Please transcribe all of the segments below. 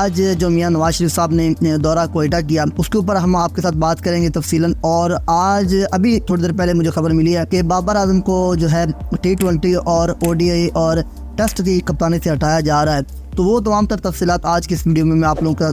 آج جو میاں نواز شریف صاحب نے دورہ کوئٹہ کیا اس کے اوپر ہم آپ کے ساتھ بات کریں گے تفصیلاً. اور آج ابھی تھوڑی دیر پہلے مجھے خبر ملی ہے کہ بابر اعظم کو جو ہے T20 اور ODI اور ٹیسٹ کی کپتانی سے ہٹایا جا رہا ہے. تو وہ تمام تر تفصیلات آج کی اس ویڈیو میں آپ لوگوں کے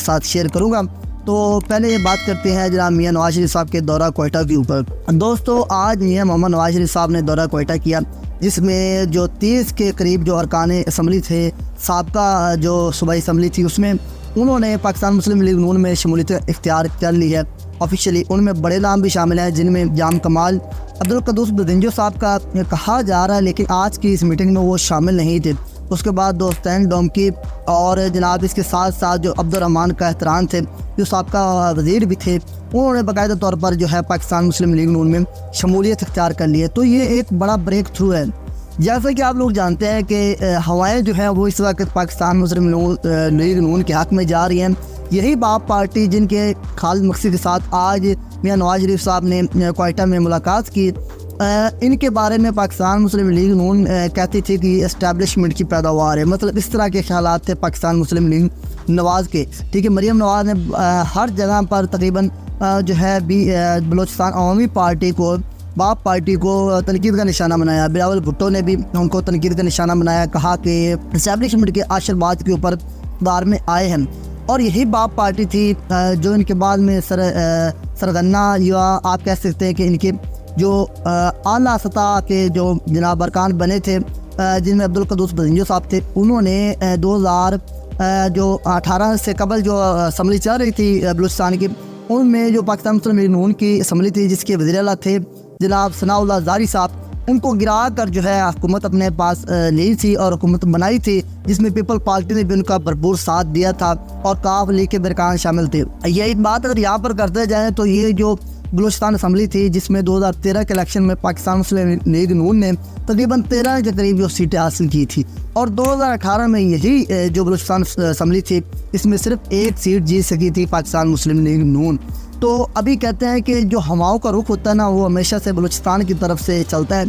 ساتھ شیئر کروں گا. تو پہلے یہ بات کرتے ہیں جناب میاں نواز شریف صاحب کے دورہ کوئٹہ کے اوپر. دوستو آج میاں محمد نواز شریف صاحب نے دورہ کوئٹہ کیا جس میں جو 30 کے قریب جو ارکان اسمبلی تھے, سابقہ جو صوبائی اسمبلی تھی, اس میں انہوں نے پاکستان مسلم لیگ نون میں شمولیت اختیار کر لی ہے آفیشیلی. ان میں بڑے نام بھی شامل ہیں جن میں جام کمال, عبدالقدوس بدنجو صاحب کا کہا جا رہا ہے لیکن آج کی اس میٹنگ میں وہ شامل نہیں تھے. اس کے بعد دوستین ڈومکی اور جناب اس کے ساتھ ساتھ جو عبدالرحمان کا احترام تھے جو سابقہ وزیر بھی تھے, انہوں نے باقاعدہ طور پر جو ہے پاکستان مسلم لیگ نون میں شمولیت اختیار کر لی ہے. تو یہ ایک بڑا بریک تھرو ہے. جیسا کہ آپ لوگ جانتے ہیں کہ ہوائیں جو ہیں وہ اس وقت پاکستان مسلم لیگ نون کے حق میں جا رہی ہیں. یہی باپ پارٹی جن کے خالد مقصد کے ساتھ آج میاں نواز شریف صاحب نے کوئٹہ میں ملاقات کی, ان کے بارے میں پاکستان مسلم لیگ نون کہتی تھی کہ اسٹیبلشمنٹ کی پیداوار ہے. مطلب اس طرح کے خیالات تھے پاکستان مسلم لیگ نواز کے. ٹھیک ہے, مریم نواز نے ہر جگہ پر تقریباً جو ہے بلوچستان عوامی پارٹی کو, باپ پارٹی کو تنقید کا نشانہ بنایا. بلاول بھٹو نے بھی ان کو تنقید کا نشانہ بنایا, کہا کہ اسٹیبلشمنٹ کے آشرواد کے اوپر اقتدار میں آئے ہیں. اور یہی باپ پارٹی تھی جو ان کے بعد میں سرگنا یا آپ کہہ سکتے ہیں کہ ان کے جو اعلیٰ سطح کے جو جناب ارکان بنے تھے جن میں عبدالقدوس بدنجو صاحب تھے, انہوں نے 2018 سے قبل جو اسمبلی چل رہی تھی بلوچستان کی, ان میں جو پاکستان مسلم لیگ نون کی اسمبلی تھی جس کے وزیر اعلیٰ تھے جناب ثناء اللہ زاری صاحب, ان کو گرا کر جو ہے حکومت اپنے پاس لی تھی اور حکومت بنائی تھی جس میں پیپل پارٹی نے بھی ان کا بھرپور ساتھ دیا تھا اور کاف لیگ کے برکان شامل تھے. یہ بات اگر یہاں پر کرتے جائیں تو یہ جو بلوچستان اسمبلی تھی جس میں 2013 کے الیکشن میں پاکستان مسلم لیگ نون نے تقریباً 13 کے قریب جو سیٹیں حاصل کی تھی, اور 2018 میں یہی جو بلوچستان اسمبلی تھی اس میں صرف ایک سیٹ جیت سکی تھی پاکستان مسلم لیگ نون. تو ابھی کہتے ہیں کہ جو ہواؤں کا رخ ہوتا ہے نا وہ ہمیشہ سے بلوچستان کی طرف سے چلتا ہے.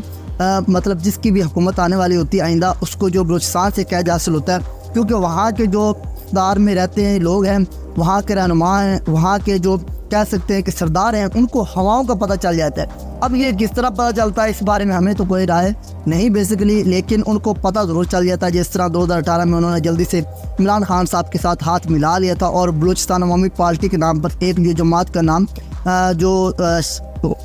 مطلب جس کی بھی حکومت آنے والی ہوتی ہے آئندہ اس کو جو بلوچستان سے قید حاصل ہوتا ہے, کیونکہ وہاں کے جو اقتدار میں رہتے ہیں لوگ ہیں, وہاں کے رہنما ہیں, وہاں کے جو کہہ سکتے ہیں کہ سردار ہیں, ان کو ہواؤں کا پتہ چل جاتا ہے. اب یہ کس طرح پتہ چلتا ہے اس بارے میں ہمیں تو کوئی رائے نہیں بیسیکلی, لیکن ان کو پتہ ضرور چل جاتا ہے. جس طرح 2018 میں انہوں نے جلدی سے عمران خان صاحب کے ساتھ ہاتھ ملا لیا تھا اور بلوچستان عوامی پارٹی کے نام پر ایک جو جماعت کا نام جو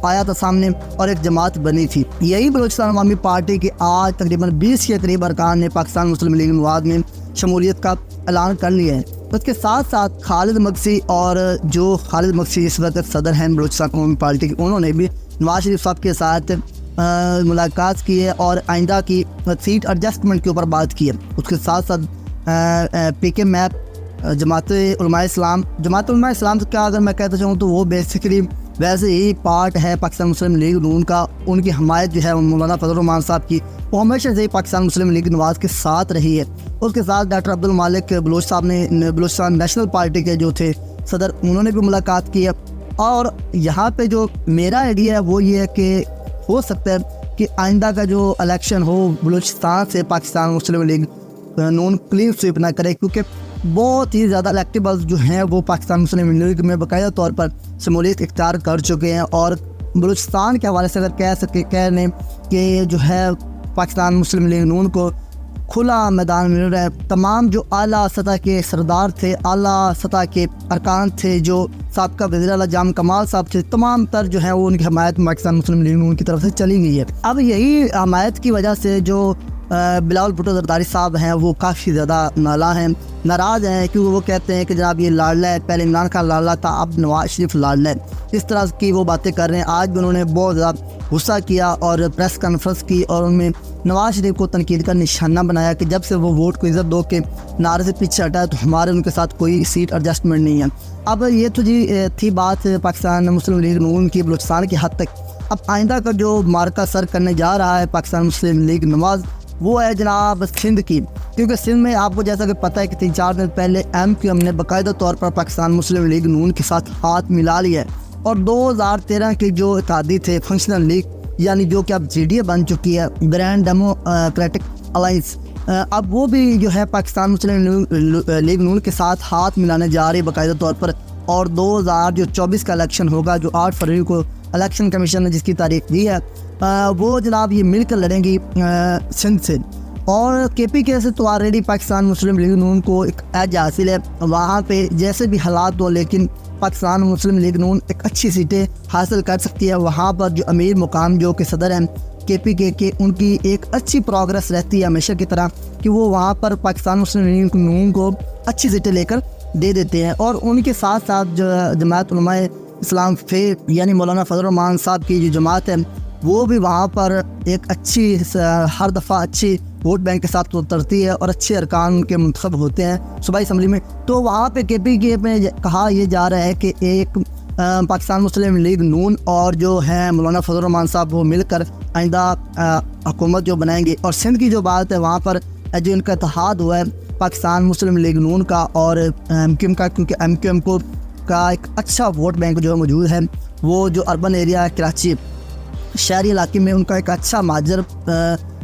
آیا تھا سامنے اور ایک جماعت بنی تھی. یہی بلوچستان عوامی پارٹی کے آج تقریباً 20 کے قریب ارکان نے پاکستان مسلم لیگ نواز میں شمولیت کا اعلان کر لیا ہے. اس کے ساتھ ساتھ خالد مقصی, اور جو خالد مقصی اس وقت صدر ہیں بلوچستان عوامی پارٹی کے, انہوں نے بھی نواز شریف صاحب کے ساتھ ملاقات کی ہے اور آئندہ کی سیٹ ایڈجسٹمنٹ کے اوپر بات کی ہے. اس کے ساتھ ساتھ PK میپ, جماعت علماء اسلام کا اگر میں کہتا چاہوں تو وہ بیسیکلی ویسے ہی پارٹ ہے پاکستان مسلم لیگ نون کا. ان کی حمایت جو ہے مولانا فضل الرحمان صاحب کی وہ ہمیشہ سے ہی پاکستان مسلم لیگ نواز کے ساتھ رہی ہے. اس کے ساتھ ڈاکٹر عبدالمالک بلوچ صاحب نے بلوچستان نیشنل پارٹی کے جو تھے صدر, انہوں نے بھی ملاقات کی ہے. اور یہاں پہ جو میرا آئیڈیا ہے وہ یہ ہے کہ ہو سکتا ہے کہ آئندہ کا جو الیکشن ہو بلوچستان سے پاکستان مسلم لیگ نون کلین سویپ نہ کرے, کیونکہ بہت ہی زیادہ الیکٹیبلز جو ہیں وہ پاکستان مسلم لیگ میں باقاعدہ طور پر شمولیت اختیار کر چکے ہیں. اور بلوچستان کے حوالے سے اگر کہہ لیں کہ جو ہے پاکستان مسلم لیگ نون کو کھلا میدان مل رہا ہے. تمام جو اعلیٰ سطح کے سردار تھے, اعلیٰ سطح کے ارکان تھے, جو سابقہ وزیر اعلیٰ جام کمال صاحب تھے, تمام تر جو ہے وہ ان کی حمایت پاکستان مسلم لیگ نون کی طرف سے چلی گئی ہے. اب یہی حمایت کی وجہ سے جو بلاول بھٹو زرداری صاحب ہیں وہ کافی زیادہ ناراض ہیں, کیونکہ وہ کہتے ہیں کہ جناب یہ لاڈلا ہے, پہلے عمران خان لاڈلا تھا, اب نواز شریف لاڈلا ہے. اس طرح کی وہ باتیں کر رہے ہیں. آج بھی انہوں نے بہت زیادہ غصہ کیا اور پریس کانفرنس کی اور ان میں نواز شریف کو تنقید کا نشانہ بنایا کہ جب سے وہ ووٹ کو عزت دو کے نعرے سے پیچھے ہٹا ہے تو ہمارے ان کے ساتھ کوئی سیٹ ایڈجسٹمنٹ نہیں ہے. اب یہ تو جی تھی بات پاکستان مسلم لیگ نون کی بلوچستان کی حد تک. اب آئندہ کا جو مارکا سر کرنے جا رہا ہے پاکستان مسلم لیگ نواز وہ ہے جناب سندھ کی, کیونکہ سندھ میں آپ کو جیسا کہ پتہ ہے کہ 3-4 دن پہلے MQM نے باقاعدہ طور پر پاکستان مسلم لیگ نون کے ساتھ ہاتھ ملا لیا ہے. اور 2013 کے جو اتحادی تھے فنکشنل لیگ, یعنی جو کہ اب GDA بن چکی ہے, گرینڈ ڈیموکریٹک الائنس, اب وہ بھی جو ہے پاکستان مسلم لیگ نون کے ساتھ ہاتھ ملانے جا رہی ہے باقاعدہ طور پر، اور 2024 کا الیکشن ہوگا جو 8 فروری کو الیکشن کمیشن نے جس کی تاریخ دی ہے، وہ جناب یہ مل کر لڑیں گی سندھ سے۔ اور کے پی کے سے تو آلریڈی پاکستان مسلم لیگ نون کو ایک ایج حاصل ہے، وہاں پہ جیسے بھی حالات ہو لیکن پاکستان مسلم لیگ نون ایک اچھی سیٹیں حاصل کر سکتی ہے۔ وہاں پر جو امیر مقام جو کہ صدر ہیں کے پی کے ان کی ایک اچھی پروگرس رہتی ہے ہمیشہ کی طرح کہ وہ وہاں پر پاکستان مسلم لیگ نون کو اچھی سیٹیں لے کر دے دیتے ہیں۔ اور ان کے ساتھ ساتھ جو جماعت علماء اسلام یعنی مولانا فضل الرحمان صاحب کی جو جماعت ہے وہ بھی وہاں پر ایک اچھی ہر دفعہ اچھی ووٹ بینک کے ساتھ اترتی ہے اور اچھے ارکان کے منتخب ہوتے ہیں صوبائی اسمبلی میں۔ تو وہاں پہ کے پی کے میں کہا یہ جا رہا ہے کہ ایک پاکستان مسلم لیگ نون اور جو ہے مولانا فضل الرحمان صاحب وہ مل کر آئندہ حکومت جو بنائیں گے۔ اور سندھ کی جو بات ہے وہاں پر جو ان کا اتحاد ہوا ہے پاکستان مسلم لیگ نون کا اور ایم کیو ایم کا، کیونکہ ایم کیو ایم کا ایک اچھا ووٹ بینک جو موجود ہے، وہ جو اربن ایریا کراچی شہری علاقے میں ان کا ایک اچھا مہاجر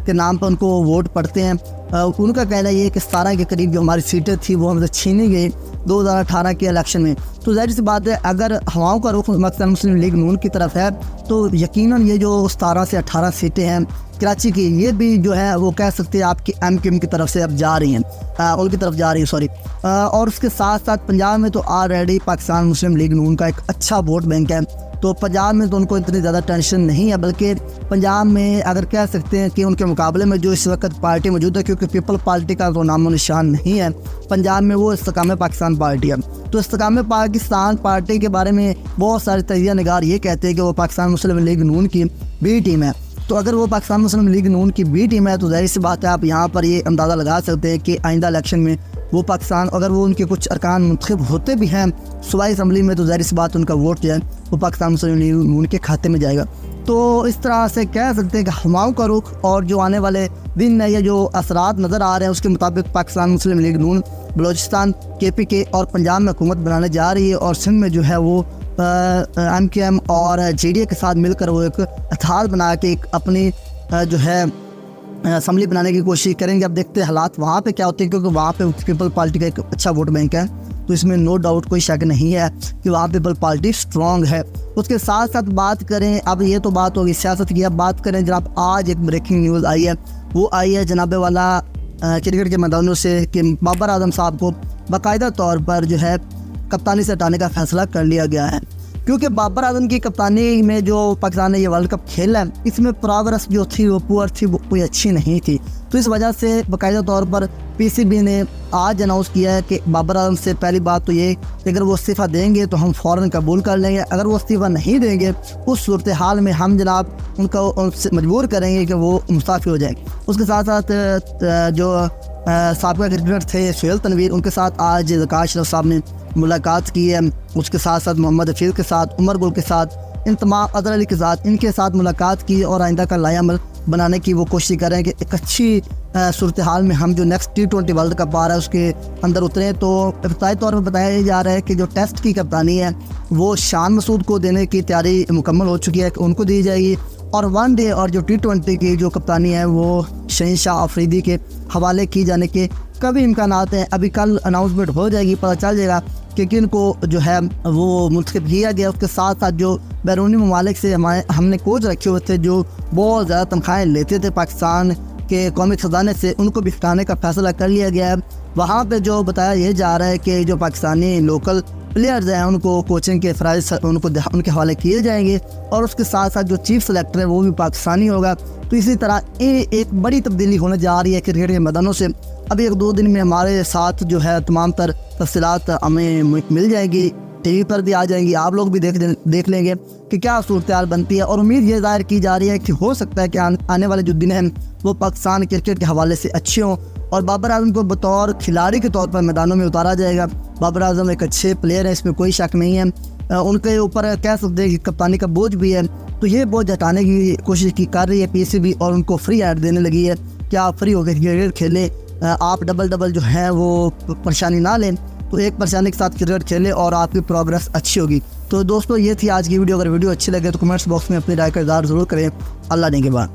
کے نام پر ان کو ووٹ پڑتے ہیں۔ ان کا کہنا یہ ہے کہ 17 کے قریب جو ہماری سیٹیں تھیں وہ ہم سے چھینی گئی 2018 کے الیکشن میں۔ تو ظاہر سی بات ہے اگر ہواؤں کا رخ پاکستان مسلم لیگ نون کی طرف ہے تو یقیناً یہ جو 17 سے 18 سیٹیں ہیں کراچی کی، یہ بھی جو ہے وہ کہہ سکتے ہیں آپ کی ایم کیو ایم کی طرف سے اب جا رہی ہیں، ان کی طرف جا رہی ہیں اور اس کے ساتھ ساتھ پنجاب میں تو آلریڈی پاکستان مسلم لیگ نون کا ایک اچھا ووٹ بینک ہے، تو پنجاب میں تو ان کو اتنی زیادہ ٹینشن نہیں ہے، بلکہ پنجاب میں اگر کہہ سکتے ہیں کہ ان کے مقابلے میں جو اس وقت پارٹی موجود ہے، کیونکہ پیپل پارٹی کا تو نام و نشان نہیں ہے پنجاب میں، وہ استحکام پاکستان پارٹی ہے۔ تو استحکام پاکستان پارٹی کے بارے میں بہت سارے تجزیہ نگار یہ کہتے ہیں کہ وہ پاکستان مسلم لیگ نون کی بی ٹیم ہے۔ تو اگر وہ پاکستان مسلم لیگ نون کی بی ٹیم ہے تو ظاہر سی بات ہے آپ یہاں پر یہ اندازہ لگا سکتے ہیں کہ آئندہ الیکشن میں وہ پاکستان اگر وہ ان کے کچھ ارکان منتخب ہوتے بھی ہیں صوبائی اسمبلی میں تو ظاہر سی بات ان کا ووٹ جو ہے وہ پاکستان مسلم لیگ نون کے کھاتے میں جائے گا۔ تو اس طرح سے کہہ سکتے ہیں کہ ہواؤں کا رخ اور جو آنے والے دن میں یہ جو اثرات نظر آ رہے ہیں اس کے مطابق پاکستان مسلم لیگ نون بلوچستان کے پی کے اور پنجاب میں حکومت بنانے جا رہی ہے، اور سندھ میں جو ہے وہ ایم کیو ایم اور جے ڈی اے کے ساتھ مل کر وہ ایک اتحاد بنا کے ایک اپنی جو ہے اسمبلی بنانے کی کوشش کریں گے۔ اب دیکھتے ہیں حالات وہاں پہ کیا ہوتے ہیں، کیونکہ وہاں پہ پیپل پارٹی کا ایک اچھا ووٹ بینک ہے، تو اس میں نو ڈاؤٹ کوئی شک نہیں ہے کہ وہاں پیپل پارٹی اسٹرانگ ہے۔ اس کے ساتھ ساتھ بات کریں، اب یہ تو بات ہوگی سیاست کی، اب بات کریں جناب آج ایک بریکنگ نیوز آئی ہے، وہ آئی ہے جناب والا کرکٹ کے میدانوں سے کہ بابر اعظم صاحب کو باقاعدہ طور پر جو ہے کپتانی سے ہٹانے کا فیصلہ کر لیا گیا ہے، کیونکہ بابر اعظم کی کپتانی میں جو پاکستان نے یہ ورلڈ کپ کھیلا ہے اس میں پروگرس جو تھی وہ پور تھی، وہ کوئی اچھی نہیں تھی، تو اس وجہ سے باقاعدہ طور پر پی سی بی نے آج اناؤنس کیا ہے کہ بابر اعظم سے پہلی بات تو یہ کہ اگر وہ استعفیٰ دیں گے تو ہم فوراً قبول کر لیں گے، اگر وہ استعفیٰ نہیں دیں گے اس صورتحال میں ہم جناب ان سے مجبور کریں گے کہ وہ مستعفی ہو جائیں۔ اس کے ساتھ ساتھ جو سابقہ کرکٹر تھے سہیل تنویر، ان کے ساتھ آج ذکاء اشرف صاحب نے ملاقات کی ہے، اس کے ساتھ ساتھ محمد حفیظ کے ساتھ، عمر گل کے ساتھ، ان تمام اظہر علی کے ساتھ، ان کے ساتھ ملاقات کی اور آئندہ کا لائحہ عمل بنانے کی وہ کوشش کر رہے ہیں کہ ایک اچھی صورتحال میں ہم جو نیکسٹ T20 ورلڈ کپ آ رہا ہے اس کے اندر اتریں۔ تو ابتدائی طور پر بتایا جا رہا ہے کہ جو ٹیسٹ کی کپتانی ہے وہ شان مسعود کو دینے کی تیاری مکمل ہو چکی ہے کہ ان کو دی جائے گی، اور ون ڈے اور جو T20 کی جو کپتانی ہے وہ شہنشاہ آفریدی کے حوالے کی جانے کے کبھی امکانات ہیں۔ ابھی کل اناؤنسمنٹ ہو جائے گی، پتہ چل جائے گا کہ کن کو جو ہے وہ منتخب کیا گیا۔ اس کے ساتھ ساتھ جو بیرونی ممالک سے ہم نے کوچ رکھے ہوئے تھے جو بہت زیادہ تنخواہیں لیتے تھے پاکستان کے قومی خزانے سے، ان کو بھی ہٹانے کا فیصلہ کر لیا گیا ہے۔ وہاں پہ جو بتایا یہ جا رہا ہے کہ جو پاکستانی لوکل پلیئرز ہیں ان کو کوچنگ کے فرائض ان کے حوالے کیے جائیں گے، اور اس کے ساتھ ساتھ جو چیف سلیکٹر ہے وہ بھی پاکستانی ہوگا۔ تو اسی طرح ایک بڑی تبدیلی ہونے جا رہی ہے کرکٹ کے میدانوں سے۔ ابھی 1-2 دن میں ہمارے ساتھ جو ہے تمام تر تفصیلات ہمیں مل جائے گی، ٹی وی پر بھی آ جائیں گی، آپ لوگ بھی دیکھ لیں گے کہ کیا صورتحال بنتی ہے، اور امید یہ ظاہر کی جا رہی ہے کہ ہو سکتا ہے کہ آنے والے جو دن ہیں وہ پاکستان کرکٹ کے حوالے سے اچھے ہوں، اور بابر اعظم کو بطور کھلاڑی کے طور پر میدانوں میں اتارا جائے گا۔ بابر اعظم ایک اچھے پلیئر ہیں، اس میں کوئی شک نہیں ہے، ان کے اوپر کہہ سکتے ہیں کہ کپتانی کا بوجھ بھی ہے، تو یہ بوجھ ہٹانے کی کوشش کر رہی ہے پی سی بی، اور ان کو فری ہینڈ دینے لگی ہے کہ آپ فری ہو کے کرکٹ کھیلیں، آپ ڈبل جو ہے وہ پریشانی نہ لیں، تو ایک پریشانی کے ساتھ کرکٹ کھیلیں اور آپ کی پروگرس اچھی ہوگی۔ تو دوستو یہ تھی آج کی ویڈیو، اگر ویڈیو اچھی لگے تو کمنٹس باکس میں اپنی رائے کا اظہار ضرور کریں۔ اللہ نے کے بعد